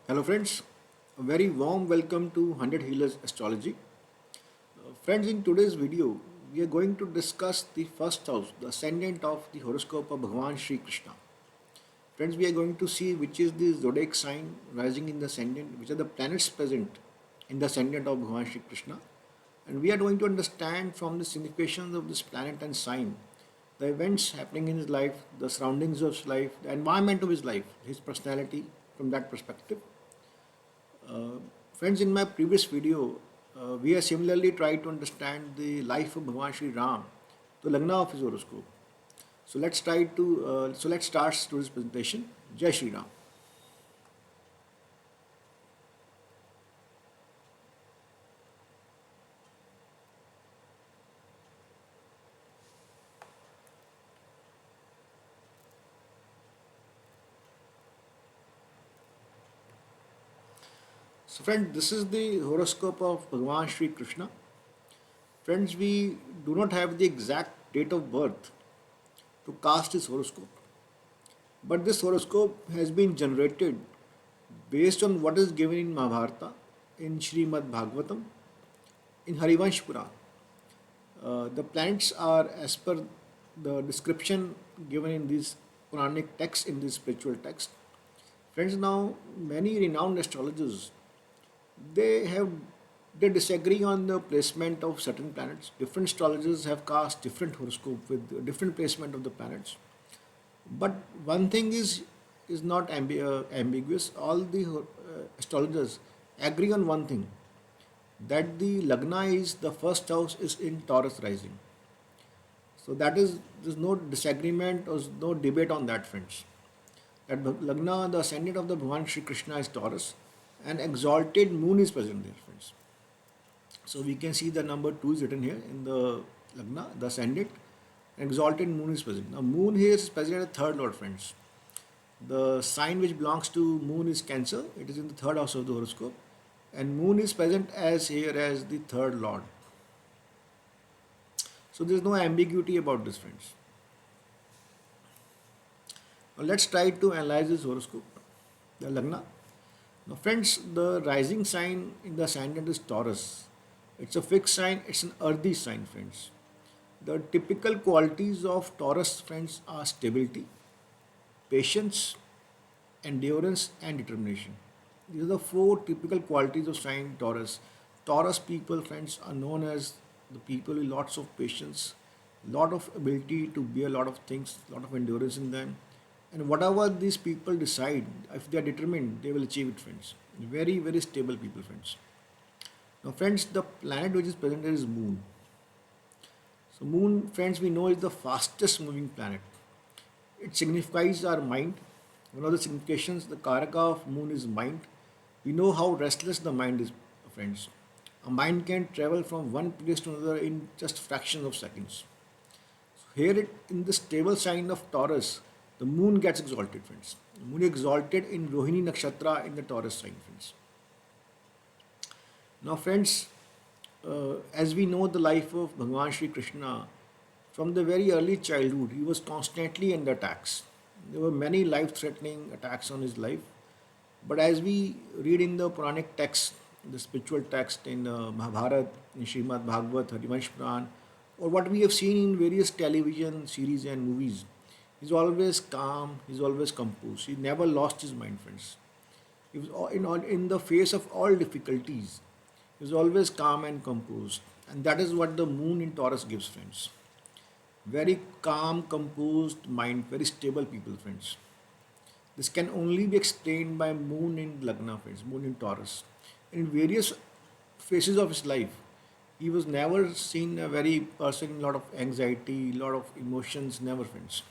Hello friends, a very warm welcome to 100 Healers Astrology. Friends, in today's video, we are going to discuss the first house, the ascendant of the horoscope of Bhagwan Shree Krishna. Friends, we are going to see which is the zodiac sign rising in the ascendant, which are the planets present in the ascendant of Bhagwan Shree Krishna. And we are going to understand from the significations of this planet and sign, the events happening in his life, the surroundings of his life, the environment of his life, his personality from that perspective. Friends, in my previous video, we have similarly tried to understand the life of Bhagwan Sri Ram, the Lagna of his horoscope. So let's start today's presentation. Jai Shri Ram. So friend, this is the horoscope of Bhagwan Sri Krishna. Friends, we do not have the exact date of birth to cast his horoscope. But this horoscope has been generated based on what is given in Mahabharata, in Srimad Bhagavatam, in Harivansh Puran. The planets are as per the description given in these Puranic texts, in this spiritual text. Friends, now many renowned astrologers they have they disagree on the placement of certain planets. Different astrologers have cast different horoscope with different placement of the planets. But one thing is not ambiguous. All the astrologers agree on one thing, that the Lagna is the first house is in Taurus rising. So that is there's no disagreement or no debate on that, friends. That Lagna, the ascendant of the Bhagwan Sri Krishna is Taurus, and exalted moon is present there, friends. So we can see the number 2 is written here in the Lagna, the ascendant, exalted moon is present. Now moon here is present at the third lord, friends. The sign which belongs to moon is Cancer. It is in the third house of the horoscope. And moon is present as here as the third lord. So there is no ambiguity about this, friends. Now let's try to analyze this horoscope, the Lagna. Now friends, the rising sign in the ascendant is Taurus. It's a fixed sign, it's an earthy sign, friends. The typical qualities of Taurus, friends, are stability, patience, endurance, and determination. These are the four typical qualities of sign Taurus. Taurus people, friends, are known as the people with lots of patience, lot of ability to bear a lot of things, lot of endurance in them. And whatever these people decide, if they are determined, they will achieve it, friends. Very, very stable people, friends. Now, friends, the planet which is present here is Moon. So, Moon, friends, we know is the fastest moving planet. It signifies our mind. One of the significations, the Karaka of Moon is mind. We know how restless the mind is, friends. A mind can travel from one place to another in just fractions of seconds. So here, in the stable sign of Taurus, the moon gets exalted, friends. The moon is exalted in Rohini Nakshatra in the Taurus sign, friends. Now, friends, as we know the life of Bhagwan Sri Krishna, from the very early childhood, he was constantly under attacks. There were many life-threatening attacks on his life. But as we read in the Puranic text, the spiritual text in Mahabharata, in Srimad Bhagavat, Harivansh Puran, or what we have seen in various television series and movies, he's always calm, he's always composed. He never lost his mind, friends. He was in the face of all difficulties. He was always calm and composed. And that is what the moon in Taurus gives, friends. Very calm, composed mind, very stable people, friends. This can only be explained by moon in Lagna, friends, moon in Taurus. In various phases of his life, he was never seen a very person in a lot of anxiety, lot of emotions, never, friends.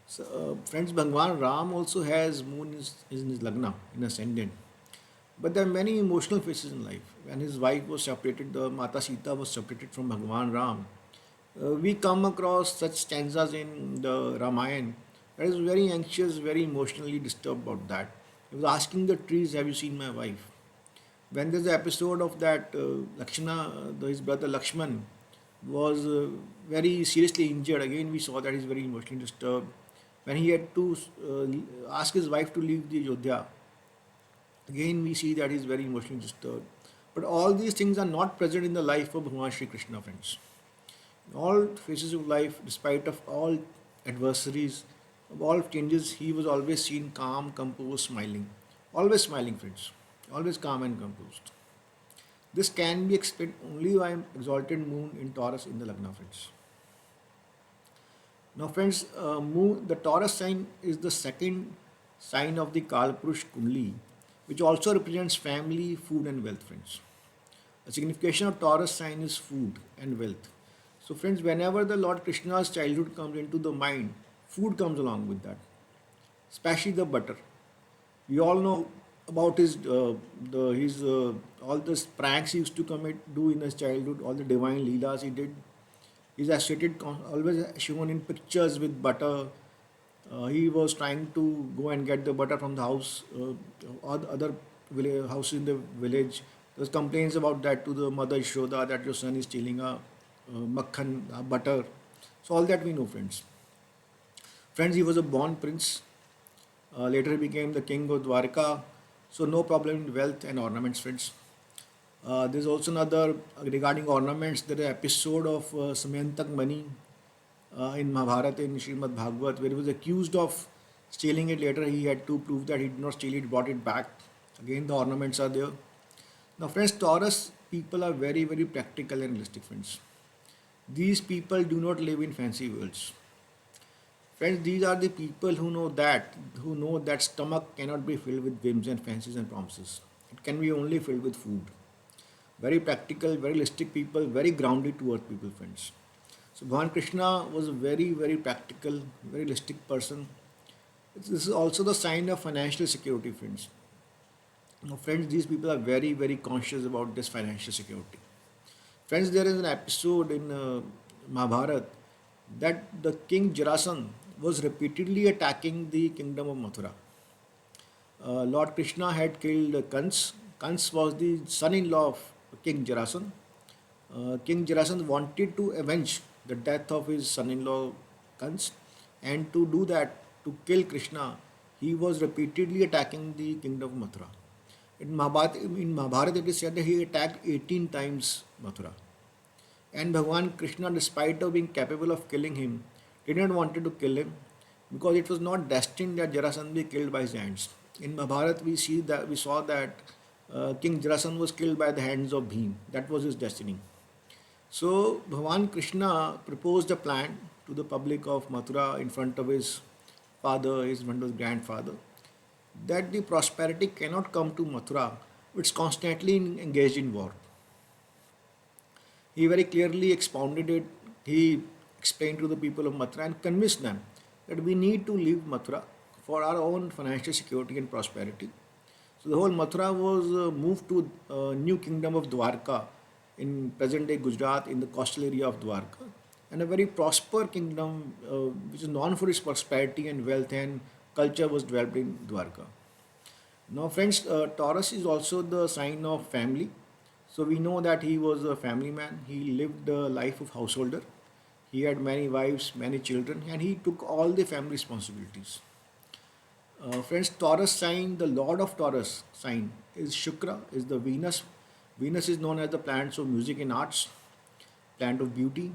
So, friends, Bhagwan Ram also has moon is in his Lagna, in ascendant. But there are many emotional phases in life. When his wife was separated, the Mata Sita was separated from Bhagwan Ram. We come across such stanzas in the Ramayana that is very anxious, very emotionally disturbed about that. He was asking the trees, "Have you seen my wife?" When there's an episode of that, his brother Lakshman was very seriously injured. Again, we saw that he's very emotionally disturbed. When he had to ask his wife to leave the Ayodhya, Again, we see that he's very emotionally disturbed. But all these things are not present in the life of Bhagwan Shree Krishna, friends. In all phases of life, despite of all adversaries, of all changes, he was always seen calm, composed, smiling. Always smiling, friends. Always calm and composed. This can be explained only by an exalted moon in Taurus in the Lagna, friends. Now, friends, moon, the Taurus sign is the second sign of the Kalpurush Kundli, which also represents family, food, and wealth, friends. The signification of Taurus sign is food and wealth. So, friends, whenever the Lord Krishna's childhood comes into the mind, food comes along with that, especially the butter. We all know about his all the pranks he used to commit, do in his childhood, all the divine leelas he did. He's associated always shown in pictures with butter. He was trying to go and get the butter from the house, or the other houses in the village. There was complaints about that to the mother Shoda that your son is stealing a makhan, butter. So all that we know, friends. Friends, he was a born prince. Later he became the king of Dwarka. So no problem in wealth and ornaments, friends. There's also another regarding ornaments. There is an episode of Samyantak Mani in Mahabharata in Srimad Bhagavad where he was accused of stealing it. Later he had to prove that he did not steal it, brought it back. Again, the ornaments are there. Now, friends, Taurus people are very, very practical and realistic, friends. These people do not live in fancy worlds. Friends, these are the people who know that stomach cannot be filled with whims and fancies and promises. It can be only filled with food. Very practical, very realistic people, very grounded to earth people, friends. So Bhagwan Krishna was a very, very practical, very realistic person. This is also the sign of financial security, friends. Now, friends, these people are very, very conscious about this financial security. Friends, there is an episode in Mahabharata that the king Jarasandha was repeatedly attacking the kingdom of Mathura. Lord Krishna had killed Kans. Kans was the son-in-law of King Jarasandha. King Jarasandha wanted to avenge the death of his son-in-law Kans, and to do that, to kill Krishna, he was repeatedly attacking the kingdom of Mathura. In Mahabharata, it is said that he attacked 18 times Mathura. And Bhagwan Krishna, despite of being capable of killing him, did not want to kill him because it was not destined that Jarasandha be killed by his hands. In Mahabharata, we saw that King Jarasandha was killed by the hands of Bhim. That was his destiny. So Bhagwan Krishna proposed a plan to the public of Mathura in front of his father, his grandfather, that the prosperity cannot come to Mathura, it's constantly engaged in war. He very clearly expounded it. He explained to the people of Mathura and convinced them that we need to leave Mathura for our own financial security and prosperity. So the whole Mathura was moved to new kingdom of Dwarka in present day Gujarat in the coastal area of Dwarka, and a very prosper kingdom which is known for its prosperity and wealth and culture was developed in Dwarka. Now, friends, Taurus is also the sign of family. So we know that he was a family man. He lived a life of householder. He had many wives, many children, and he took all the family responsibilities. Friends, Taurus sign, the Lord of Taurus sign is Shukra, is the Venus. Venus is known as the planet of music and arts, planet of beauty.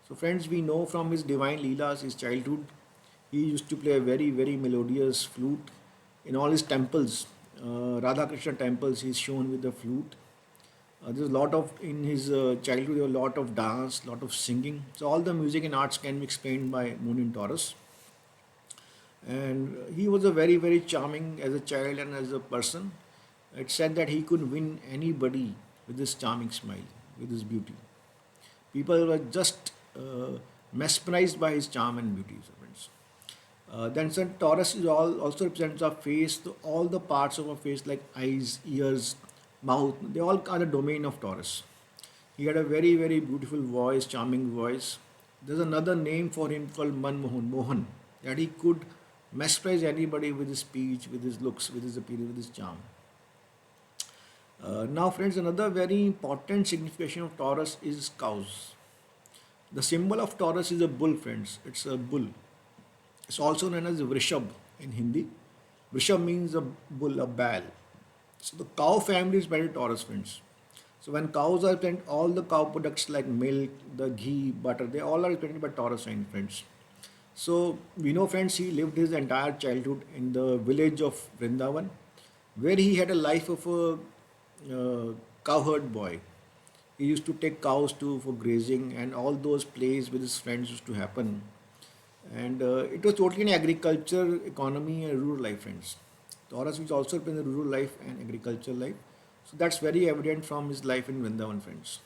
So, friends, we know from his divine Leelas, his childhood, he used to play a very, very melodious flute. In all his temples, Radha Krishna temples, he is shown with the flute. There's a lot of, in his childhood, there was a lot of dance, lot of singing. So, all the music and arts can be explained by Moon in Taurus. And he was a very, very charming as a child and as a person. It said that he could win anybody with his charming smile, with his beauty. People were just mesmerized by his charm and beauty. So friends. Then Sun Taurus is also represents our face, all the parts of our face like eyes, ears, mouth. They all are the domain of Taurus. He had a very, very beautiful voice, charming voice. There's another name for him called Mohan, that he could mesmerize anybody with his speech, with his looks, with his appearance, with his charm. Now, friends, another very important signification of Taurus is cows. The symbol of Taurus is a bull, friends. It's a bull. It's also known as Vrishabha in Hindi. Vrishabha means a bull, a bell. So the cow family is very Taurus, friends. So when cows are present, all the cow products like milk, the ghee, butter, they all are represented by Taurus sign, friends. So we know, friends, he lived his entire childhood in the village of Vrindavan, where he had a life of a cowherd boy. He used to take cows to for grazing, and all those plays with his friends used to happen. And it was totally an agriculture economy and rural life, friends. Taurus was also in the rural life and agricultural life. So that's very evident from his life in Vrindavan, friends.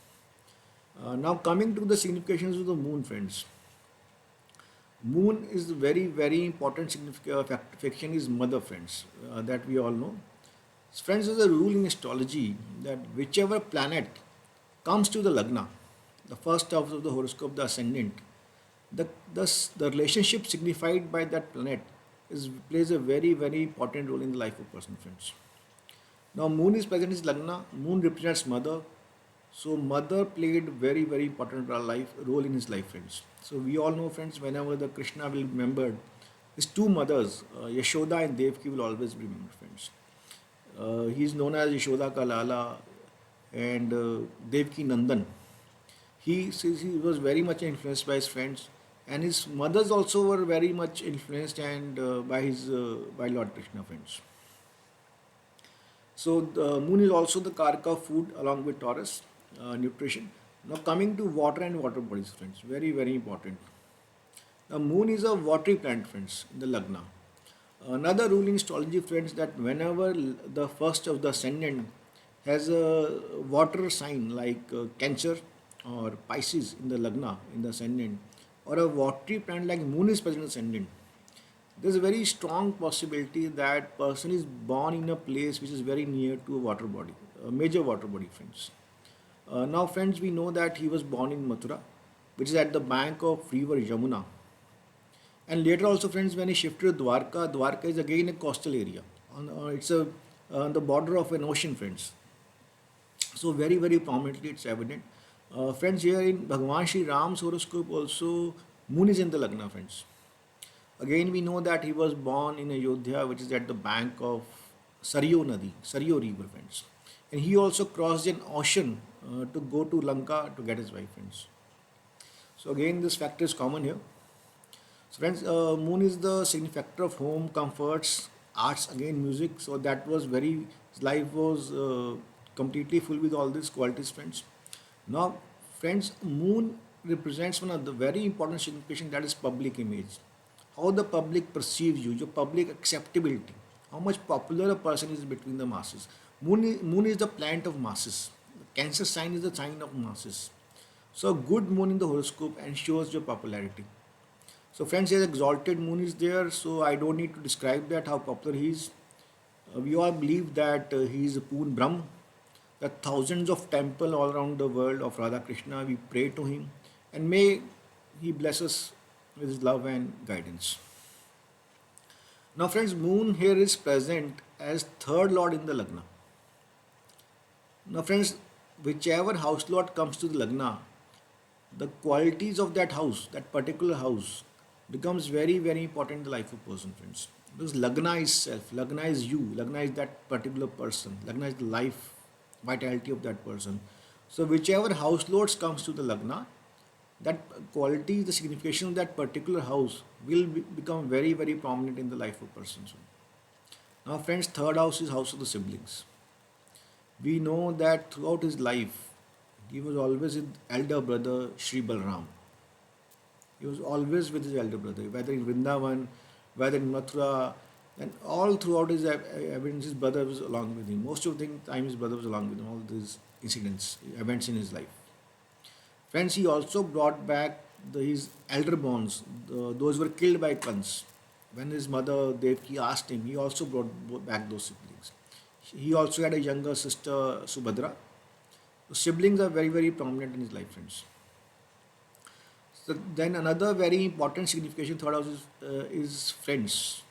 Now coming to the significations of the moon, friends. Moon is very, very important signification is mother, friends, that we all know. Friends, is a rule in astrology that whichever planet comes to the Lagna, the first house of the horoscope, the ascendant, the, the relationship signified by that planet plays a very, very important role in the life of person, friends. Now, moon is present in Lagna, moon represents mother, so mother played very, very important role in his life, friends. So we all know, friends, whenever the Krishna will be remembered, his two mothers, Yashoda and Devki, will always be remembered, friends. He is known as Yashoda ka Lala and Devki Nandan. He was very much influenced by his friends, and his mothers also were very much influenced and by Lord Krishna, friends. So the moon is also the karaka of food along with Taurus, nutrition. Now coming to water and water bodies, friends, very, very important. The moon is a watery planet, friends, in the Lagna. Another rule in astrology, friends, that whenever the first of the ascendant has a water sign like Cancer or Pisces in the Lagna, in the ascendant, or a watery planet like moon is present in the ascendant, there's a very strong possibility that person is born in a place which is very near to a water body, a major water body, friends. Now, friends, we know that he was born in Mathura, which is at the bank of river Yamuna. And later also, friends, when he shifted to Dwarka, Dwarka is again a coastal area. It's on the border of an ocean, friends. So very, very prominently it's evident. Friends, here in Bhagwan Shree Ram's horoscope also, moon is in the Lagna, friends. Again, we know that he was born in Ayodhya, which is at the bank of Saryo Nadi, Saryo River, friends. And he also crossed an ocean to go to Lanka to get his wife, friends. So again, this factor is common here. So friends, moon is the significator of home, comforts, arts, again music. So that was very, his life was completely full with all these qualities, friends. Now, friends, moon represents one of the very important signification, that is public image. How the public perceives you, your public acceptability, how much popular a person is between the masses. Moon is the planet of masses. Cancer sign is the sign of masses. So good moon in the horoscope ensures your popularity. So friends, his exalted moon is there, so I don't need to describe that how popular he is. We all believe that he is a Poon Brahm. The thousands of temples all around the world of Radha Krishna, we pray to him, and may he bless us with his love and guidance. Now friends, moon here is present as third lord in the Lagna. Now friends, whichever house lord comes to the Lagna, the qualities of that house, that particular house, becomes very, very important in the life of person, friends. Because Lagna is self, Lagna is you, Lagna is that particular person, Lagna is the life, vitality of that person. So whichever house lords comes to the Lagna, that quality, the signification of that particular house will become very, very prominent in the life of person. So now friends, third house is house of the siblings. We know that throughout his life, he was always with elder brother Shri Balram. He was always with his elder brother, whether in Vrindavan, whether in Mathura, and all throughout his evidence, his brother was along with him. Most of the time, his brother was along with him, all these incidents, events in his life. Friends, he also brought back his elder bonds, those were killed by Kans. When his mother Devki asked him, he also brought back those siblings. He also had a younger sister, Subhadra. So siblings are very, very prominent in his life, friends. So then another very important signification, third house is friends,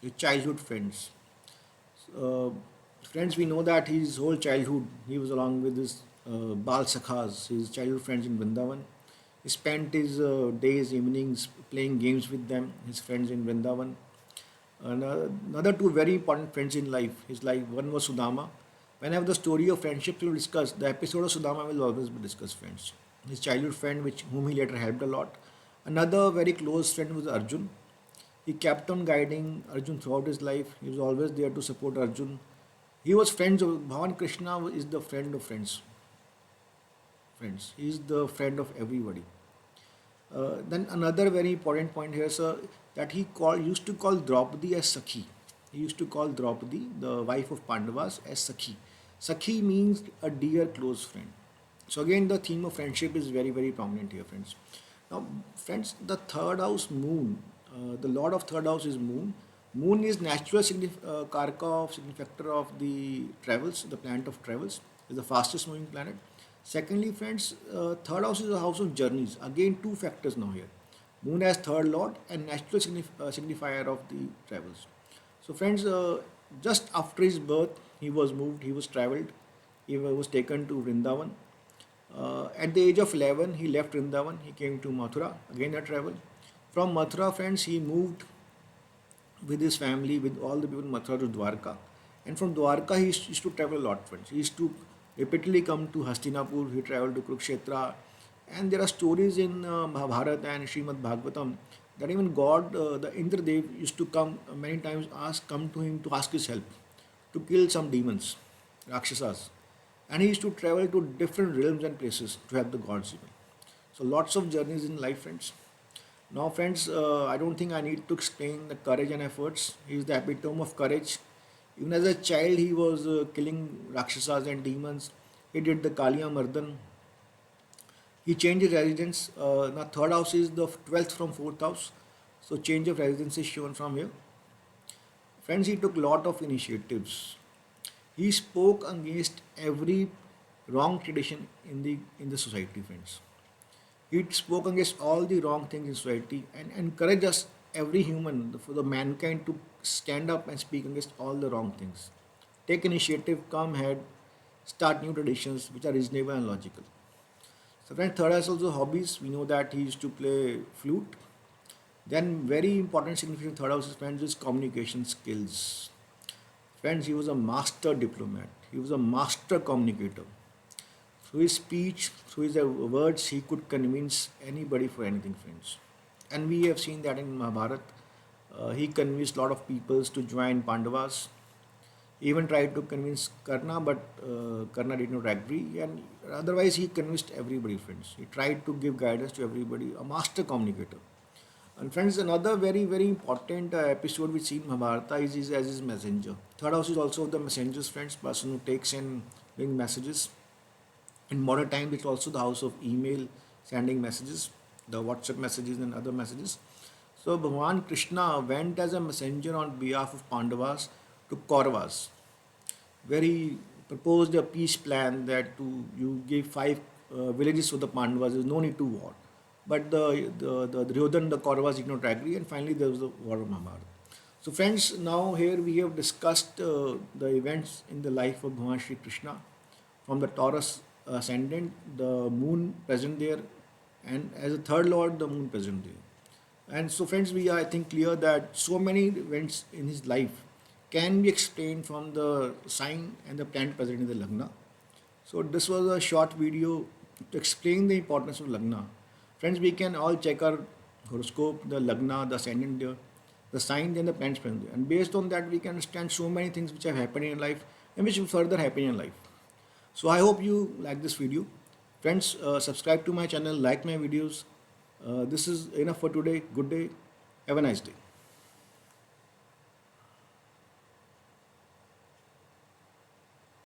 his childhood friends. Uh, Friends, we know that his whole childhood, he was along with his Bal Sakhas, his childhood friends in Vrindavan. He spent his days, evenings playing games with them, his friends in Vrindavan. Another two very important friends in life, his life, one was Sudama. Whenever the story of friendship will discuss, the episode of Sudama will always be discussed, friends. His childhood friend, whom he later helped a lot. Another very close friend was Arjun. He kept on guiding Arjun throughout his life. He was always there to support Arjun. He was friends of Bhagwan Krishna is the friend of friends. Friends, he is the friend of everybody. Then another very important point here, sir, that used to call Draupadi as Sakhi. He used to call Draupadi, the wife of Pandavas, as Sakhi. Sakhi means a dear close friend. So again, the theme of friendship is very, very prominent here, friends. Now, friends, the third house moon, the lord of third house is moon. Moon is natural karka of significator of the travels, the planet of travels, is the fastest moving planet. Secondly, friends, third house is a house of journeys. Again, two factors now here. Moon has third lord and natural signifier of the travels. So, friends, just after his birth, he was moved, he was traveled, he was taken to Vrindavan. At the age of 11, he left Vrindavan, he came to Mathura, again a travel. From Mathura, friends, he moved with his family, with all the people in Mathura to Dwarka. And from Dwarka, he used to travel a lot, friends. He used to repeatedly come to Hastinapur, he traveled to Kurukshetra. And there are stories in Mahabharata and Srimad Bhagavatam that even God, the Indradev, used to come many times, come to him to ask his help to kill some demons, Rakshasas. And he used to travel to different realms and places to help the gods even. So lots of journeys in life, friends. Now, friends, I don't think I need to explain the courage and efforts. He is the epitome of courage. Even as a child, he was killing Rakshasas and demons. He did the Kaliya Mardan. He changed his residence. Now, third house is the 12th from fourth house. So, change of residence is shown from here. Friends, he took lot of initiatives. He spoke against every wrong tradition in the society, friends. He spoke against all the wrong things in society and encouraged us, every human, for the mankind to stand up and speak against all the wrong things. Take initiative, come ahead, start new traditions which are reasonable and logical. So friends, third is also hobbies. We know that he used to play flute. Then very important significant third house friends is communication skills. Friends, he was a master diplomat. He was a master communicator. Through his speech, through his words, he could convince anybody for anything, friends. And we have seen that in Mahabharata. He convinced a lot of peoples to join Pandavas. He even tried to convince Karna, but Karna did not agree. And otherwise, he convinced everybody, friends. He tried to give guidance to everybody, a master communicator. And friends, another very, very important episode we see in Mahabharata is as his messenger. Third house is also the messenger's friends, person who takes and brings messages. In modern times, it's also the house of email, sending messages, the WhatsApp messages and other messages. So Bhagwan Krishna went as a messenger on behalf of Pandavas to Kauravas, where he proposed a peace plan that you give five villages to the Pandavas. There is no need to war. But the Duryodhan, the Kauravas did not agree, and finally there was the war of Mahabharata. So friends, now here we have discussed the events in the life of Bhagwan Shree Krishna, from the Taurus Ascendant, the moon present there, and as a third lord, the moon present there. And so friends, we are, I think, clear that so many events in his life can be explained from the sign and the planet present in the Lagna. So this was a short video to explain the importance of Lagna. Friends, we can all check our horoscope, the Lagna, the Ascendant there, the sign and the planets present there. And based on that, we can understand so many things which have happened in life and which will further happen in life. So I hope you like this video. Friends, subscribe to my channel, like my videos. This is enough for today. Good day. Have a nice day.